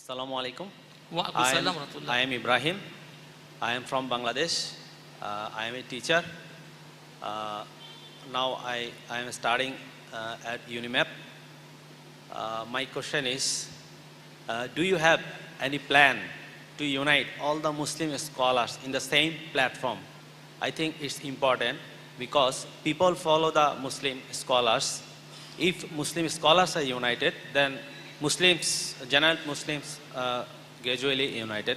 Assalamu alaikum. Wa alaikum salam wa rahmatullah. I am Ibrahim. I am from Bangladesh. I am a teacher. Now I am studying at UNIMAP. My question is, do you have any plan to unite all the Muslim scholars in the same platform? I think it's important because people follow the Muslim scholars. If Muslim scholars are united, then Muslims, general Muslims, gradually united.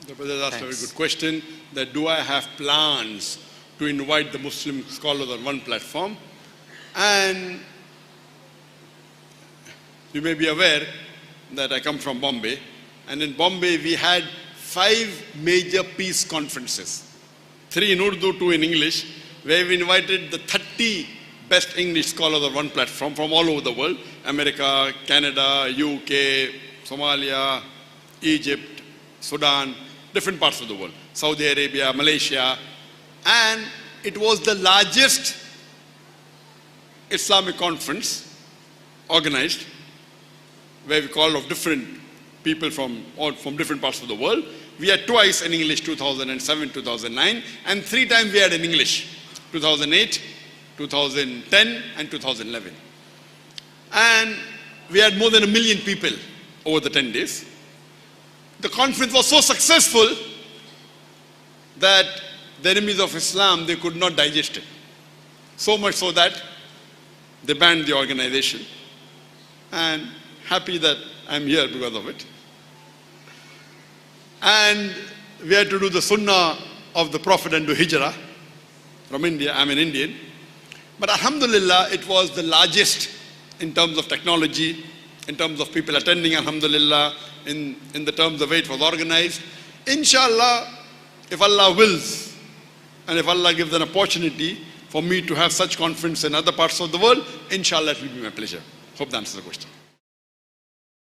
The brother asked a very good question, that do I have plans to invite the Muslim scholars on one platform? And you may be aware that I come from Bombay, and in Bombay we had 5 major peace conferences, 3 in Urdu, 2 in English, where we invited the 30 best English scholars on one platform from all over the world: America, Canada, UK, Somalia, Egypt, Sudan, different parts of the world, Saudi Arabia, Malaysia. And it was the largest Islamic conference organized, where we called of different people from different parts of the world. We had twice in English, 2007, 2009, and 3 times we had in English, 2008, 2010, and 2011. And we had more than 1 million people over the 10 days. The conference was so successful that the enemies of Islam, they could not digest it. So much so that they banned the organization. And happy that I'm here because of it. And we had to do the sunnah of the Prophet and do hijrah from India. I'm an Indian. But alhamdulillah, it was the largest in terms of technology, in terms of people attending, alhamdulillah, in the terms of way it was organized. Inshallah, if Allah wills, and if Allah gives an opportunity for me to have such conference in other parts of the world, inshallah it will be my pleasure. Hope that answers the question.